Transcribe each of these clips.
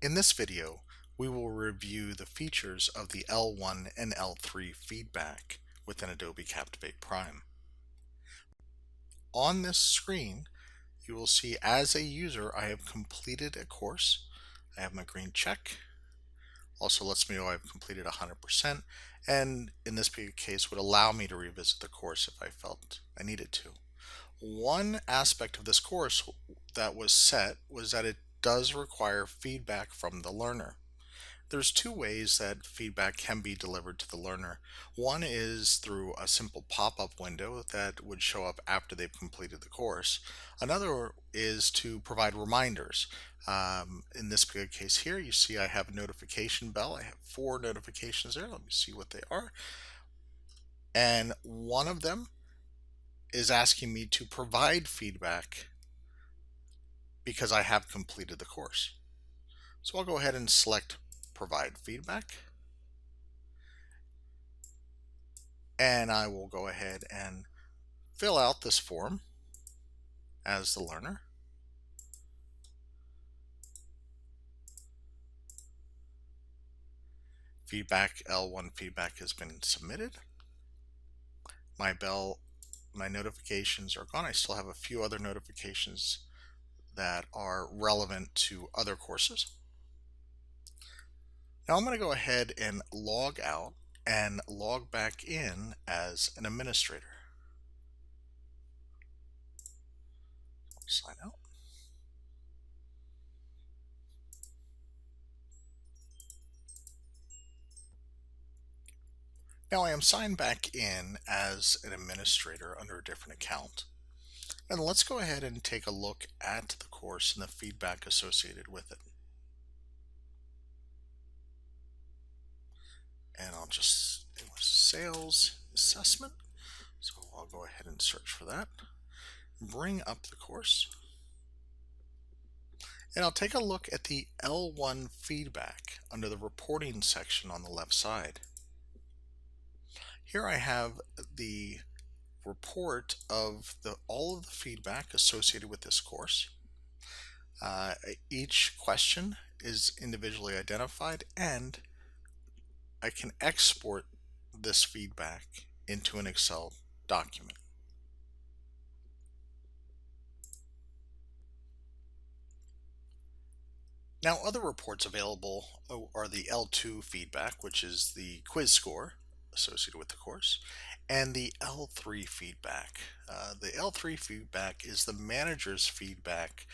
In this video, we will review the features of the L1 and L3 feedback within Adobe Captivate Prime. On this screen, you will see as a user I have completed a course. I have my green check. Also lets me know I've completed 100%, and in this case would allow me to revisit the course if I felt I needed to. One aspect of this course that was set was that it does require feedback from the learner. There's two ways that feedback can be delivered to the learner. One is through a simple pop-up window that would show up after they've completed the course. Another is to provide reminders. In this case here, you see I have a notification bell. I have 4 notifications there. Let me see what they are. And one of them is asking me to provide feedback because I have completed the course. So I'll go ahead and select provide feedback. And I will go ahead and fill out this form as the learner. Feedback L1 feedback has been submitted. My notifications are gone. I still have a few other notifications that are relevant to other courses. Now I'm going to go ahead and log out and log back in as an administrator. Sign out. Now I am signed back in as an administrator under a different account. And let's go ahead and take a look at the course and the feedback associated with it. And I'll just, it was sales assessment. So I'll go ahead and search for that. Bring up the course. And I'll take a look at the L1 feedback under the reporting section on the left side. Here I have the report of all of the feedback associated with this course. Each question is individually identified, and I can export this feedback into an Excel document. Now, other reports available are the L2 feedback, which is the quiz score associated with the course, and the L3 feedback. The L3 feedback is the manager's feedback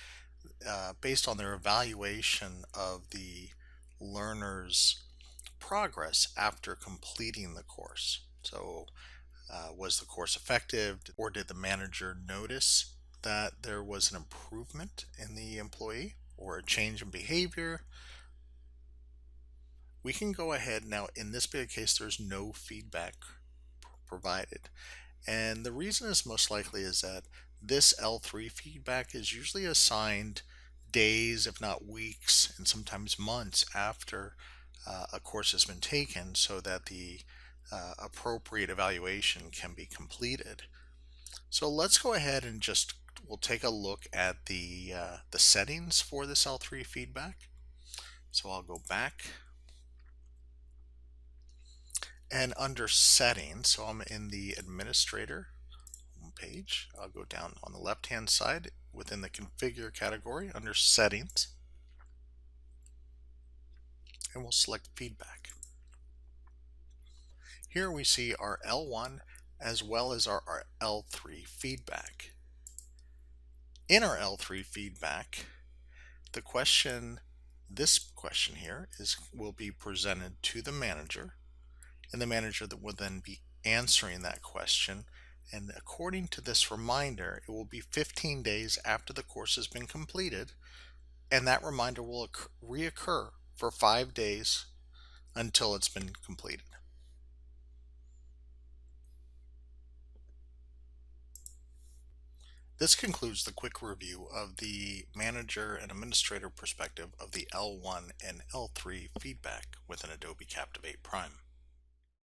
based on their evaluation of the learner's progress after completing the course. So, was the course effective, or did the manager notice that there was an improvement in the employee or a change in behavior? We can go ahead now. In this big case, there's no feedback provided. And the reason is most likely is that this L3 feedback is usually assigned days, if not weeks, and sometimes months after a course has been taken so that the appropriate evaluation can be completed. So let's go ahead and we'll take a look at the settings for this L3 feedback. So I'll go back, and under settings, so I'm in the administrator page. I'll go down on the left hand side within the configure category under settings, and we'll select feedback. Here we see our L1 as well as our L3 feedback. In our L3 feedback, this question here will be presented to the manager, and the manager that will then be answering that question. And according to this reminder, it will be 15 days after the course has been completed, and that reminder will reoccur for 5 days until it's been completed. This concludes the quick review of the manager and administrator perspective of the L1 and L3 feedback within Adobe Captivate Prime.